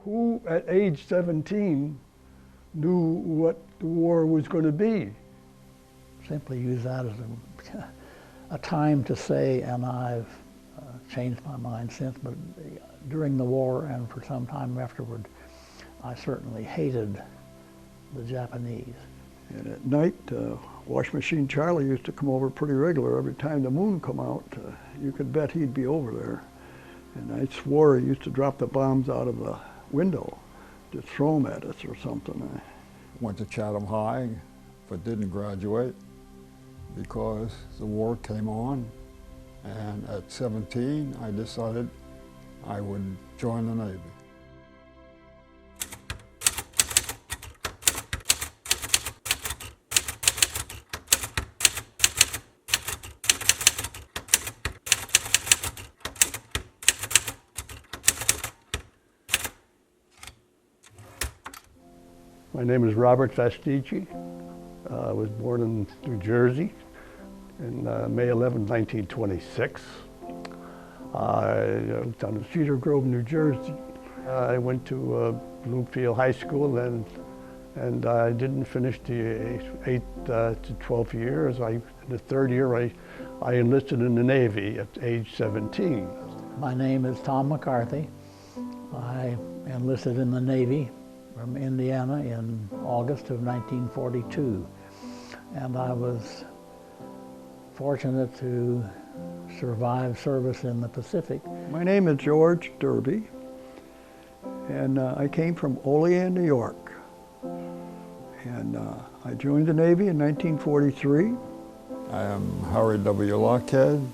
Who at age 17 knew what the war was going to be? Simply use that as a time to say, and I've changed my mind since, but during the war and for some time afterward, I certainly hated the Japanese. And at night, Wash Machine Charlie used to come over pretty regular. Every time the moon come out, you could bet he'd be over there. And I swore he used to drop the bombs out of the window, just throw them at us or something. Went to Chatham High, but didn't graduate because the war came on. And at 17, I decided I would join the Navy. My name is Robert Fastici. I was born in New Jersey in May 11, 1926. I was down in Cedar Grove, New Jersey. I went to Bloomfield High School and I didn't finish the 8 to 12 years. In the third year, I enlisted in the Navy at age 17. My name is Tom McCarthy. I enlisted in the Navy from Indiana in August of 1942. And I was fortunate to survive service in the Pacific. My name is George Derby, and I came from Olean, New York. And I joined the Navy in 1943. I am Harry W. Lockhead.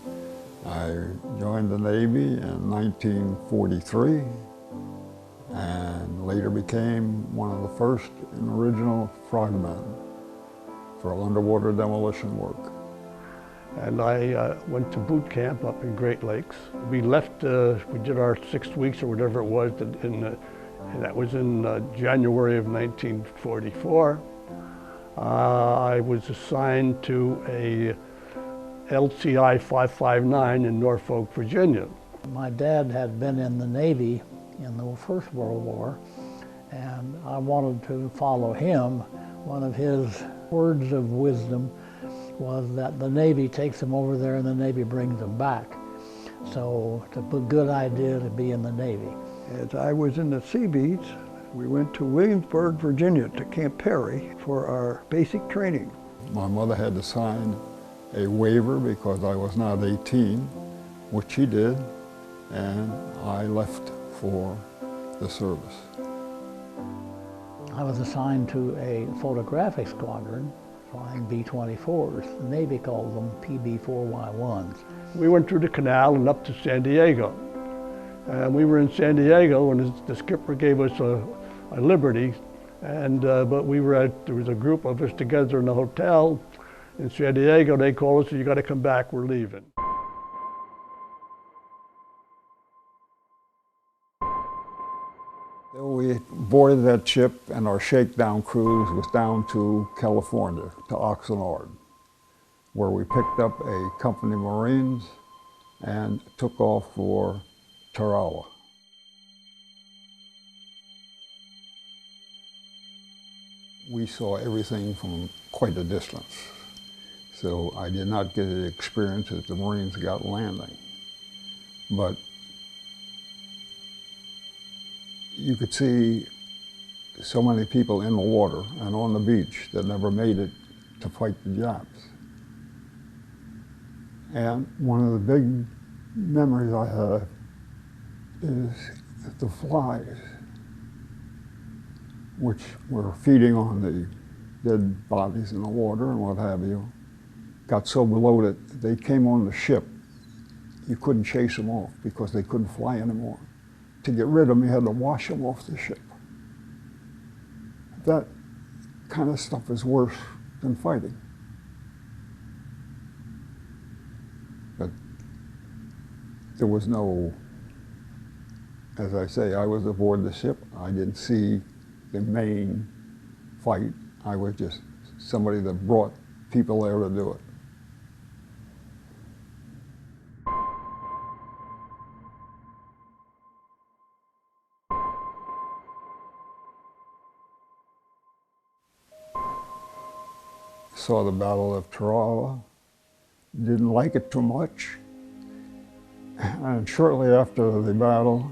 I joined the Navy in 1943 and later became one of the first and original frogmen for underwater demolition work. And I went to boot camp up in Great Lakes. We left, we did our 6 weeks or whatever it was, and that was in January of 1944. I was assigned to a LCI 559 in Norfolk, Virginia. My dad had been in the Navy in the First World War, and I wanted to follow him. One of his words of wisdom was that the Navy takes them over there and the Navy brings them back. So it's a good idea to be in the Navy. As I was in the Seabees, we went to Williamsburg, Virginia to Camp Perry for our basic training. My mother had to sign a waiver because I was not 18, which she did, and I left for the service. I was assigned to a photographic squadron flying B-24s. The Navy called them PB-4Y1s. We went through the canal and up to San Diego. And we were in San Diego and the skipper gave us a liberty. And, but there was a group of us together in a hotel in San Diego. They called us, you got to come back, we're leaving. We boarded that ship and our shakedown cruise was down to California, to Oxnard, where we picked up a company of Marines and took off for Tarawa. We saw everything from quite a distance, so I did not get the experience as the Marines got landing. But you could see so many people in the water and on the beach that never made it to fight the Japs. And one of the big memories I have is the flies, which were feeding on the dead bodies in the water and what have you, got so bloated they came on the ship. You couldn't chase them off because they couldn't fly anymore. To get rid of them, you had to wash them off the ship. That kind of stuff is worse than fighting. But there was no, as I say, I was aboard the ship. I didn't see the main fight. I was just somebody that brought people there to do it. saw the Battle of Tarawa, didn't like it too much, and shortly after the battle,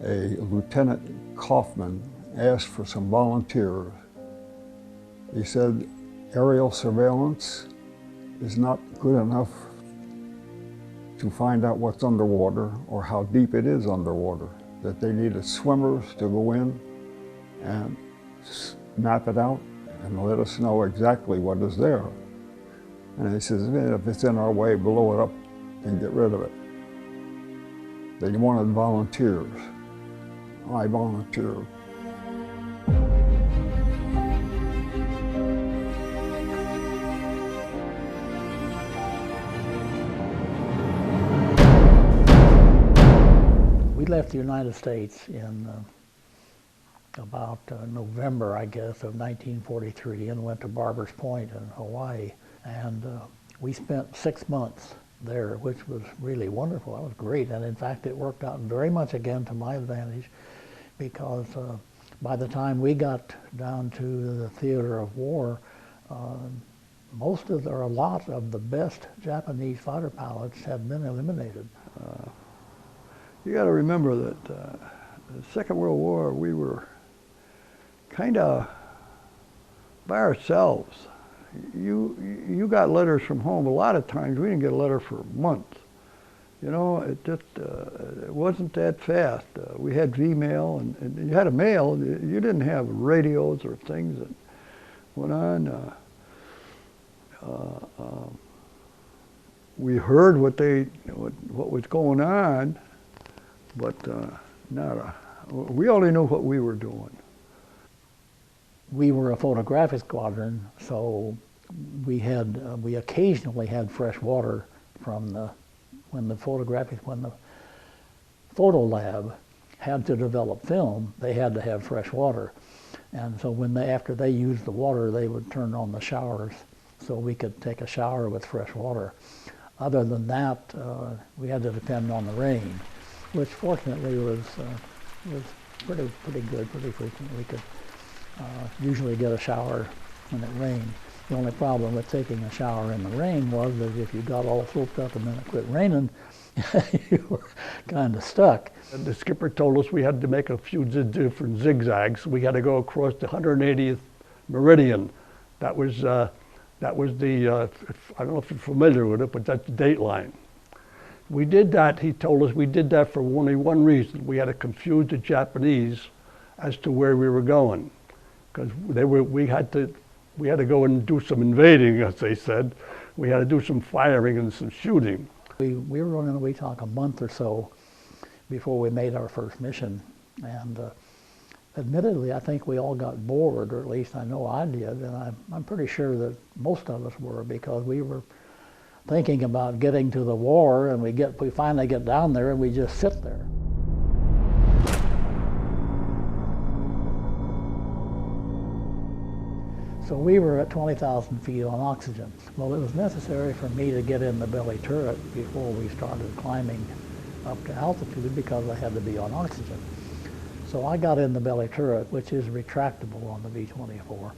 a Lieutenant Kaufman asked for some volunteers. He said, aerial surveillance is not good enough to find out what's underwater or how deep it is underwater, that they needed swimmers to go in and map it out and let us know exactly what is there. And he says, if it's in our way, blow it up and get rid of it. They wanted volunteers. I volunteered. We left the United States in about November, I guess, of 1943 and went to Barbers Point in Hawaii. And we spent 6 months there, which was really wonderful. That was great. And in fact, it worked out very much again to my advantage, because by the time we got down to the theater of war, a lot of the best Japanese fighter pilots had been eliminated. You got to remember that the Second World War, we were kind of by ourselves. You got letters from home. A lot of times we didn't get a letter for months. You know, it just it wasn't that fast. We had V-mail, and you had a mail. You didn't have radios or things that went on. We heard what was going on, but we only knew what we were doing. We were a photographic squadron, so we occasionally had fresh water from when the photo lab had to develop film, they had to have fresh water. And so after they used the water, they would turn on the showers so we could take a shower with fresh water. Other than that, we had to depend on the rain, which fortunately was pretty good, pretty frequent. We could usually get a shower when it rained. The only problem with taking a shower in the rain was that if you got all soaked up and then it quit raining, you were kind of stuck. And the skipper told us we had to make a few different zigzags. We had to go across the 180th meridian. That was the, I don't know if you're familiar with it, but that's the date line. We did that, he told us, we did that for only one reason. We had to confuse the Japanese as to where we were going. Because we had to go and do some invading, as they said. We had to do some firing and some shooting. We were going to talk a month or so before we made our first mission. And admittedly, I think we all got bored, or at least I know I did. And I'm pretty sure that most of us were, because we were thinking about getting to the war, and we finally get down there and we just sit there. So we were at 20,000 feet on oxygen. Well, it was necessary for me to get in the belly turret before we started climbing up to altitude, because I had to be on oxygen. So I got in the belly turret, which is retractable on the V-24.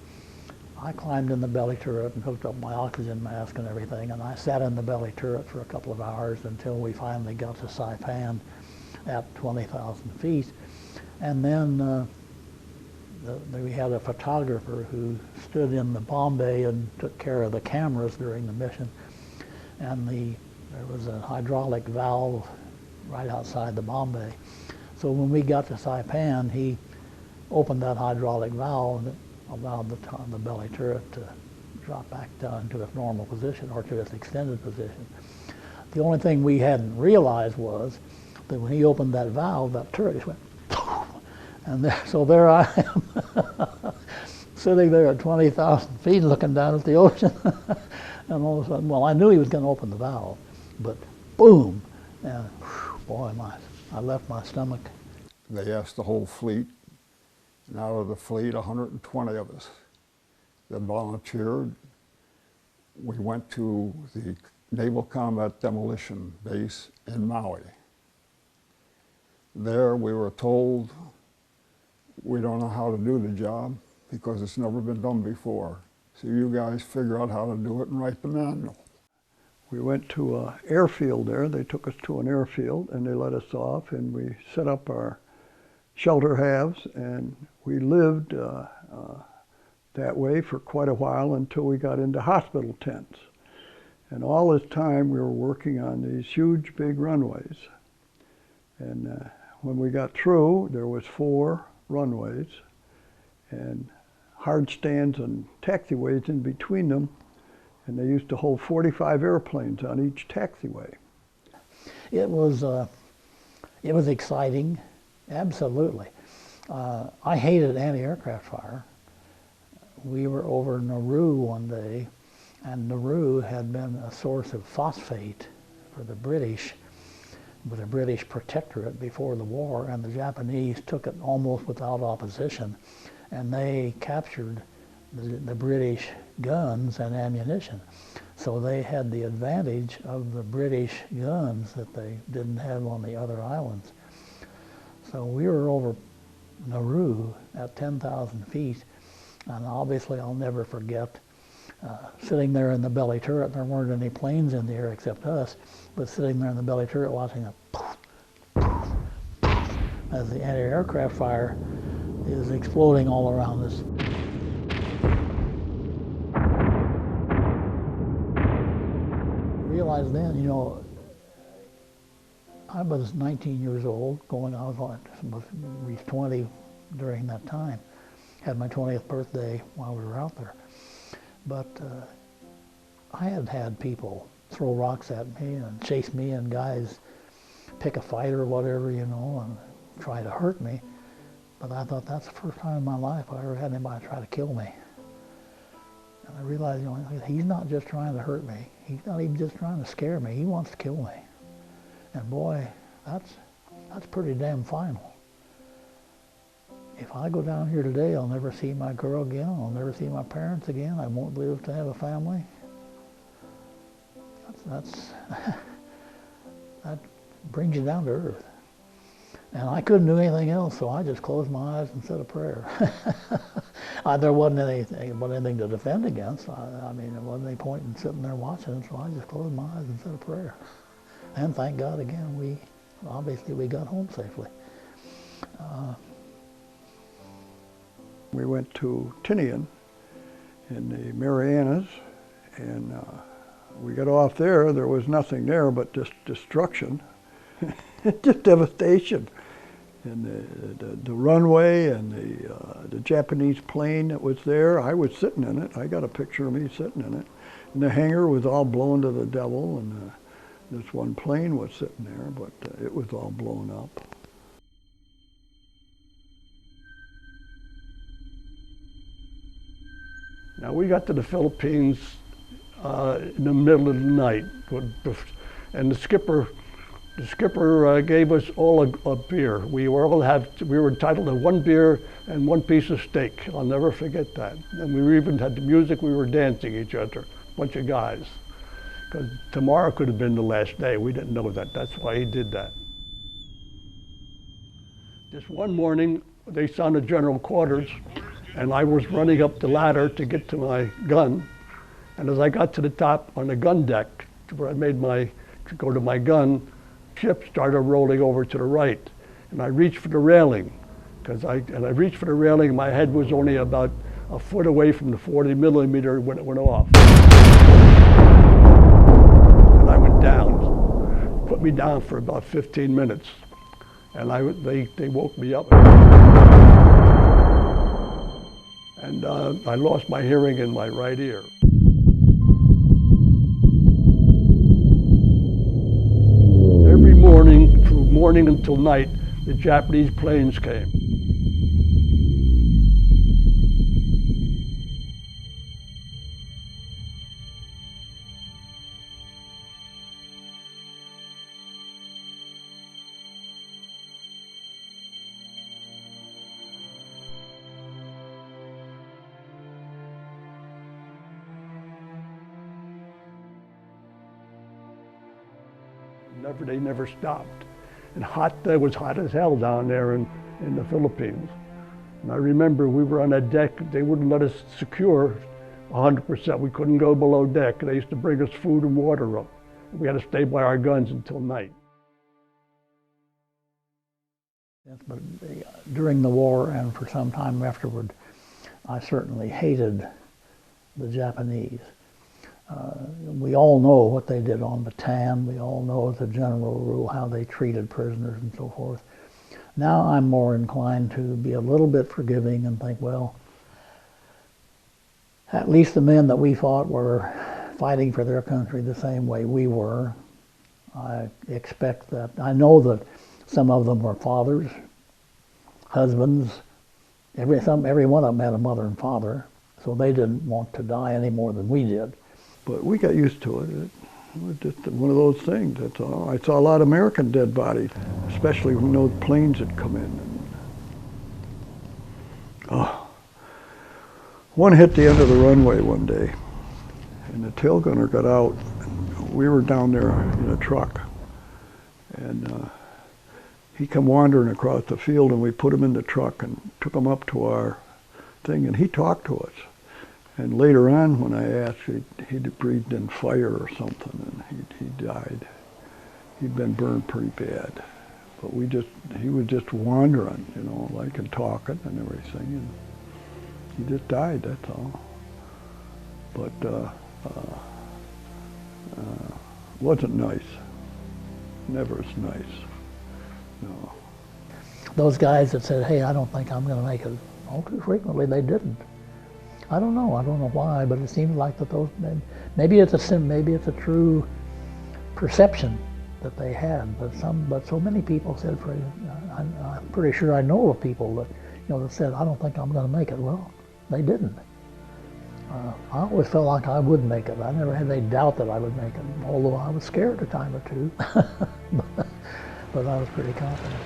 I climbed in the belly turret and hooked up my oxygen mask and everything, and I sat in the belly turret for a couple of hours until we finally got to Saipan at 20,000 feet. And then we had a photographer who stood in the bomb bay and took care of the cameras during the mission. And there was a hydraulic valve right outside the bomb bay. So when we got to Saipan, he opened that hydraulic valve and allowed the belly turret to drop back down to its normal position, or to its extended position. The only thing we hadn't realized was that when he opened that valve, that turret just went, and so there I am, sitting there at 20,000 feet looking down at the ocean. And all of a sudden, well, I knew he was going to open the valve, but boom, and boy, I left my stomach. They asked the whole fleet, and out of the fleet, 120 of us that volunteered. We went to the Naval Combat Demolition Base in Maui. There we were told, we don't know how to do the job because it's never been done before. So you guys figure out how to do it and write the manual. We went to an airfield there. They took us to an airfield and they let us off, and we set up our shelter halves, and we lived that way for quite a while until we got into hospital tents. And all this time we were working on these huge big runways. And when we got through, there was 4 runways and hard stands and taxiways in between them, and they used to hold 45 airplanes on each taxiway. It was exciting, absolutely. I hated anti-aircraft fire. We were over Nauru one day, and Nauru had been a source of phosphate for the British, with the British protectorate before the war, and the Japanese took it almost without opposition, and they captured the British guns and ammunition. So they had the advantage of the British guns that they didn't have on the other islands. So we were over Nauru at 10,000 feet, and obviously I'll never forget sitting there in the belly turret. There weren't any planes in the air except us, but sitting there in the belly turret watching a poof, poof, poof, as the anti-aircraft fire is exploding all around us. Realized then, you know, I was 19 years old, I was at least 20 during that time. Had my 20th birthday while we were out there. But I had had people throw rocks at me and chase me, and guys pick a fight or whatever, you know, and try to hurt me. But I thought, that's the first time in my life I ever had anybody try to kill me. And I realized, you know, he's not just trying to hurt me. He's not even just trying to scare me. He wants to kill me. And boy, that's pretty damn final. If I go down here today, I'll never see my girl again. I'll never see my parents again. I won't live to have a family. That brings you down to earth. And I couldn't do anything else, so I just closed my eyes and said a prayer. There wasn't anything to defend against. I mean, there wasn't any point in sitting there watching it, so I just closed my eyes and said a prayer. And thank God again, we got home safely. We went to Tinian in the Marianas, and we got off there. There was nothing there but just destruction, just devastation. And the runway and the Japanese plane that was there, I was sitting in it. I got a picture of me sitting in it. And the hangar was all blown to the devil, and this one plane was sitting there, but it was all blown up. Now we got to the Philippines in the middle of the night, and the skipper gave us all a beer. We were entitled to 1 beer and 1 piece of steak. I'll never forget that. And we even had the music. We were dancing each other, a bunch of guys, because tomorrow could have been the last day. We didn't know that. That's why he did that. Just one morning, they sounded general quarters, and I was running up the ladder to get to my gun. And as I got to the top on the gun deck, where I made to go to my gun, ship started rolling over to the right. And I reached for the railing, and I reached for the railing, my head was only about a foot away from the 40 millimeter when it went off. And I went down, put me down for about 15 minutes. And they woke me up. And I lost my hearing in my right ear. Every morning, from morning until night, the Japanese planes came. They never stopped. And it was hot as hell down there in the Philippines. And I remember we were on that deck, they wouldn't let us secure 100%. We couldn't go below deck. They used to bring us food and water up. We had to stay by our guns until night. Yes, but during the war and for some time afterward, I certainly hated the Japanese. We all know what they did on Bataan. We all know as a general rule how they treated prisoners and so forth. Now I'm more inclined to be a little bit forgiving and think, well, at least the men that we fought were fighting for their country the same way we were. I expect that. I know that some of them were fathers, husbands. Every one of them had a mother and father, so they didn't want to die any more than we did. But we got used to it. It was just one of those things, that's all. I saw a lot of American dead bodies, especially when those planes had come in. One hit the end of the runway one day, and the tail gunner got out. And we were down there in a truck, and he come wandering across the field, and we put him in the truck and took him up to our thing, and he talked to us. And later on, when I asked, he'd breathed in fire or something, and he died. He'd been burned pretty bad. But he was just wandering, you know, like, and talking and everything, and he just died, that's all. But wasn't nice. Never as nice, no. Those guys that said, hey, I don't think I'm going to make it, all too frequently they didn't. I don't know why, but it seems like that those, maybe it's a true perception that they had, but so many people said, I'm pretty sure I know of people that, that said, I don't think I'm going to make it. Well, they didn't. I always felt like I would make it. I never had any doubt that I would make it, although I was scared a time or two, but I was pretty confident.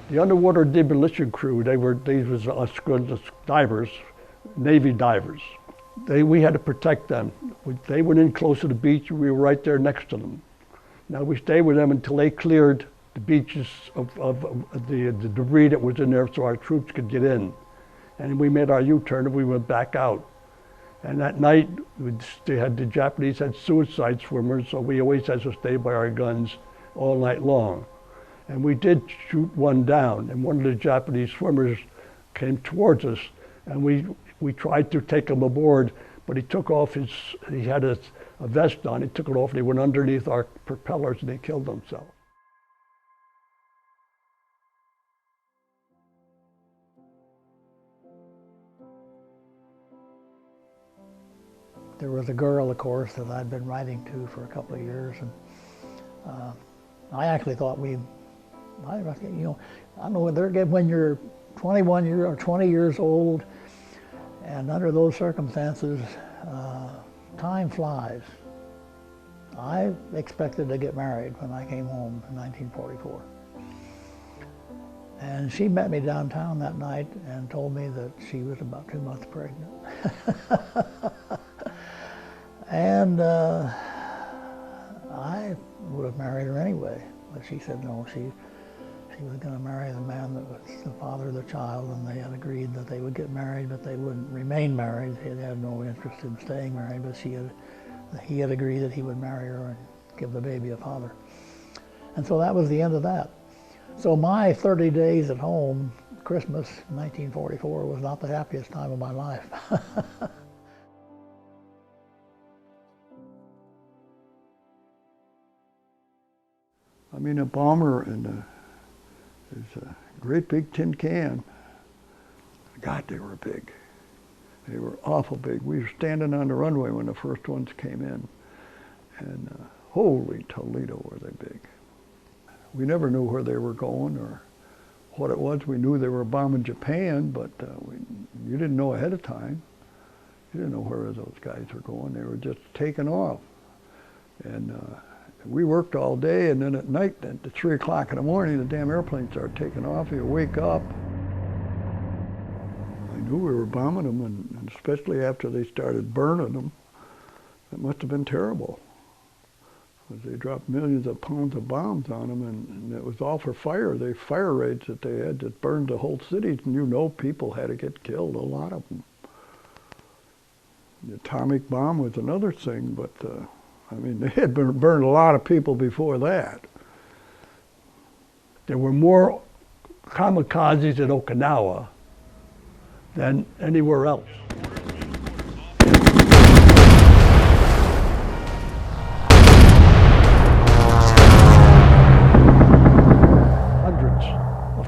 The underwater demolition crew, these was us divers, Navy divers. We had to protect them. They went in close to the beach, and we were right there next to them. Now we stayed with them until they cleared the beaches of the debris that was in there so our troops could get in. And we made our U-turn and we went back out. And that night, the Japanese had suicide swimmers, so we always had to stay by our guns all night long. And we did shoot one down, and one of the Japanese swimmers came towards us, and we tried to take him aboard, but he took off he had a vest on, he took it off and he went underneath our propellers and he killed himself. There was a girl, of course, that I'd been writing to for a couple of years, and I actually thought I don't know when you're 21 or 20 years old, and under those circumstances, time flies. I expected to get married when I came home in 1944. And she met me downtown that night and told me that she was about 2 months pregnant. And I would have married her anyway, but she said no, she was going to marry the man that was the father of the child, and they had agreed that they would get married, but they wouldn't remain married. He had no interest in staying married, but he had agreed that he would marry her and give the baby a father. And so that was the end of that. So my 30 days at home, Christmas 1944, was not the happiest time of my life. I mean, a bomber is a great big tin can. God, they were big. They were awful big. We were standing on the runway when the first ones came in, and holy Toledo were they big. We never knew where they were going or what it was. We knew they were bombing Japan, but you didn't know ahead of time. You didn't know where those guys were going. They were just taking off. And we worked all day, and then at night, at 3 o'clock in the morning, the damn airplanes started taking off. You wake up. I knew we were bombing them, and especially after they started burning them. It must have been terrible. They dropped millions of pounds of bombs on them, and it was all for fire. They fire raids that they had that burned the whole cities, and you know people had to get killed, a lot of them. The atomic bomb was another thing, but I mean, they had burned a lot of people before that. There were more kamikazes at Okinawa than anywhere else.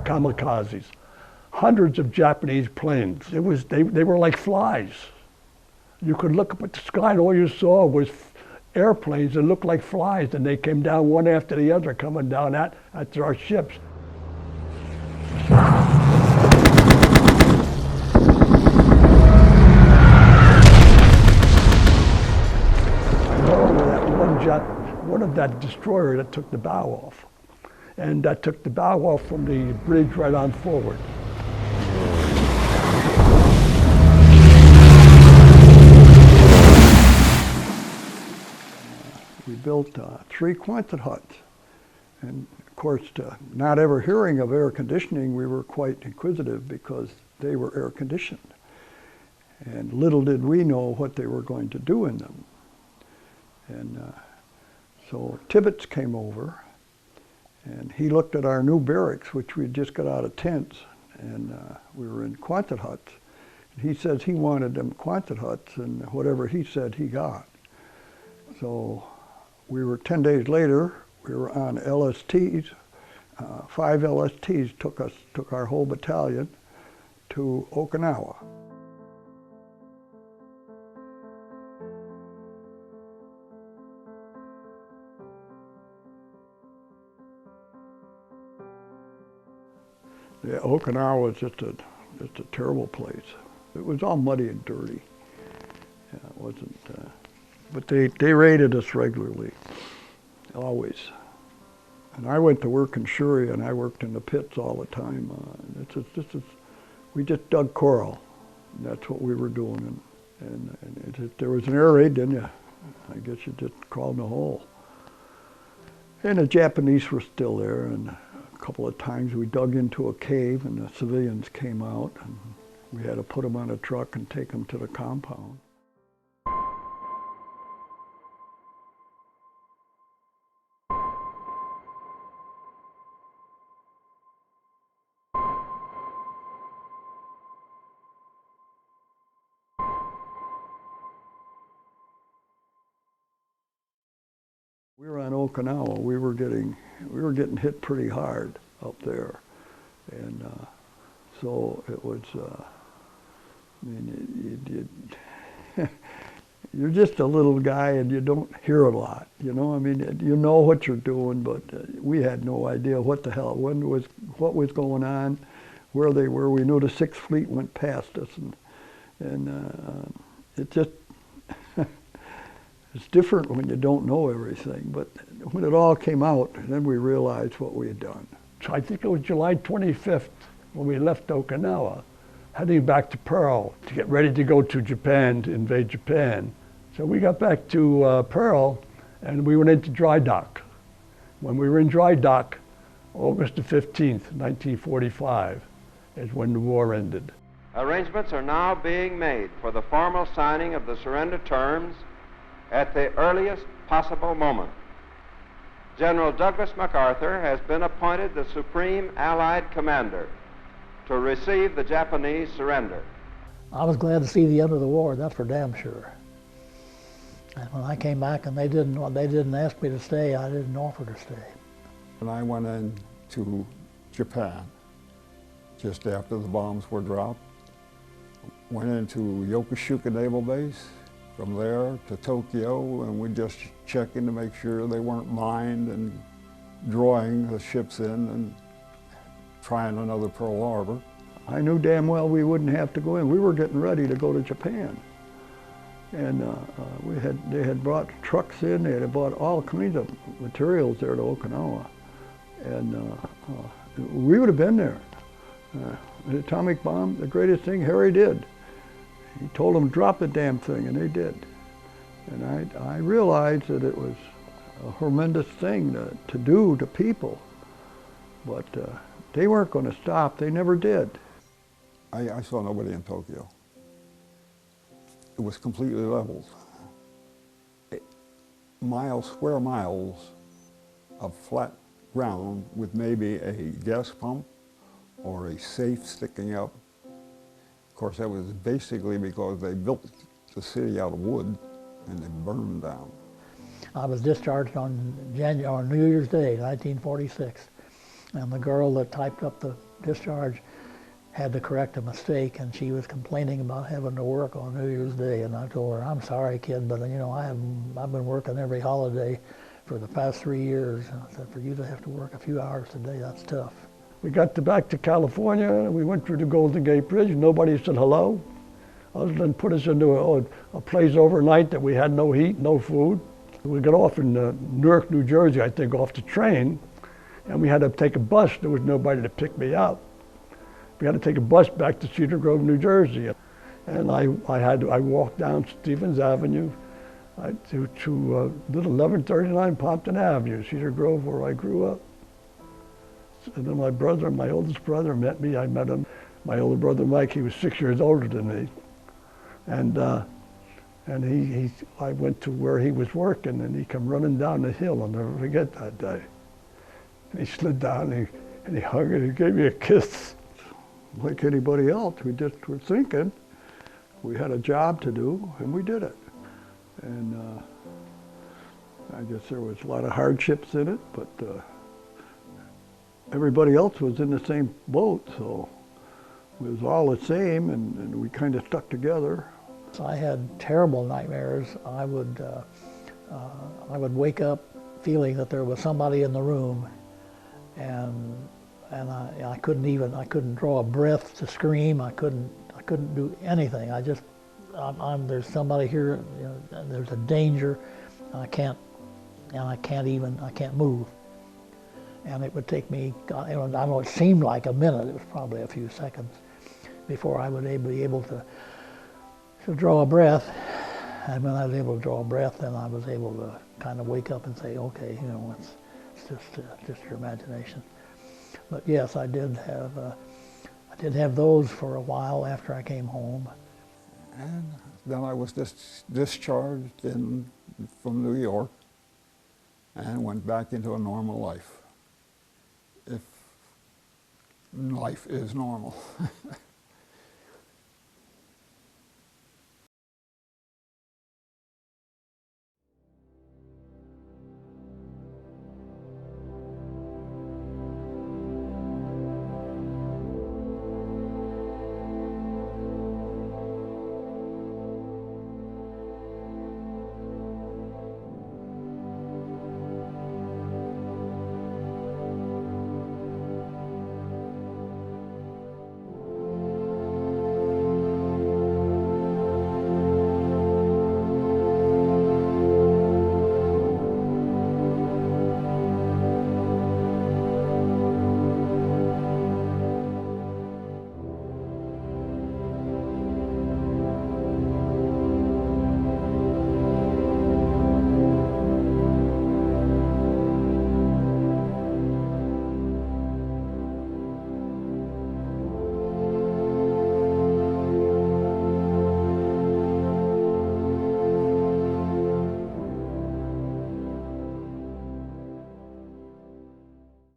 Kamikazes, hundreds of Japanese planes. They were like flies. You could look up at the sky and all you saw was airplanes that looked like flies, and they came down one after the other, coming down at our ships. I know that one of that destroyer that took the bow off. And that took the bow off from the bridge right on forward. We built 3 Quonset huts. And of course, not ever hearing of air conditioning, we were quite inquisitive because they were air conditioned. And little did we know what they were going to do in them. And so Tibbets came over. And he looked at our new barracks, which we had just got out of tents, and we were in Quonset huts. And he says he wanted them Quonset huts, and whatever he said, he got. So we were 10 days later. We were on LSTs. 5 LSTs took our whole battalion to Okinawa. Yeah, Okinawa was just a terrible place. It was all muddy and dirty. Yeah, it wasn't, but they raided us regularly, always. And I went to work in Shuri, and I worked in the pits all the time. We just dug coral. And that's what we were doing. And if there was an air raid, then I guess you just crawled in a hole. And the Japanese were still there, and a couple of times we dug into a cave and the civilians came out, and we had to put them on a truck and take them to the compound. We were on Okinawa. We were getting hit pretty hard up there, and so it was. I mean, you're just a little guy, and you don't hear a lot. You know, I mean, you know what you're doing, but we had no idea what the hell, what was going on, where they were. We knew the Sixth Fleet went past us, and it just. It's different when you don't know everything, but when it all came out, then we realized what we had done. So I think it was July 25th when we left Okinawa, heading back to Pearl to get ready to go to Japan, to invade Japan. So we got back to Pearl, and we went into dry dock. When we were in dry dock, August the 15th, 1945, is when the war ended. Arrangements are now being made for the formal signing of the surrender terms at the earliest possible moment. General Douglas MacArthur has been appointed the Supreme Allied Commander to receive the Japanese surrender. I was glad to see the end of the war, that's for damn sure. And when I came back and they didn't ask me to stay, I didn't offer to stay. When I went into Japan, just after the bombs were dropped, went into Yokosuka Naval Base, from there to Tokyo, and we just checking to make sure they weren't mined and drawing the ships in and trying another Pearl Harbor. I knew damn well we wouldn't have to go in. We were getting ready to go to Japan. And they had brought trucks in, they had brought all kinds of materials there to Okinawa. And we would have been there. The atomic bomb, the greatest thing Harry did. He told them to drop the damn thing, and they did. And I realized that it was a horrendous thing to do to people. But they weren't going to stop. They never did. I saw nobody in Tokyo. It was completely leveled. Square miles of flat ground with maybe a gas pump or a safe sticking up. Of course, that was basically because they built the city out of wood and they burned down. I was discharged on New Year's Day, 1946, and the girl that typed up the discharge had to correct a mistake, and she was complaining about having to work on New Year's Day, and I told her, "I'm sorry, kid, but you know, I've been working every holiday for the past 3 years." And I said, "For you to have to work a few hours a day, that's tough." We got back to California, and we went through the Golden Gate Bridge. Nobody said hello, other than put us into a place overnight that we had no heat, no food. We got off in Newark, New Jersey, I think, off the train, and we had to take a bus. There was nobody to pick me up. We had to take a bus back to Cedar Grove, New Jersey, and I walked down Stevens Avenue to little 1139 Pompton Avenue, Cedar Grove, where I grew up. And then my oldest brother met me. I met him. My older brother Mike, he was 6 years older than me, and I went to where he was working, and he come running down the hill. I'll never forget that day. And he slid down, and he hugged me, and he gave me a kiss. Like anybody else, we just were thinking we had a job to do, and we did it. And I guess there was a lot of hardships in it, but everybody else was in the same boat, so it was all the same, and we kind of stuck together. I had terrible nightmares. I would wake up feeling that there was somebody in the room, and I couldn't draw a breath to scream. I couldn't do anything. There's somebody here, you know, and there's a danger. I can't move. And it would take me, I don't know, it seemed like a minute. It was probably a few seconds before I would be able to draw a breath. And when I was able to draw a breath, then I was able to kind of wake up and say, okay, you know, it's just your imagination. But yes, I did have those for a while after I came home. And then I was discharged from New York and went back into a normal life, if life is normal.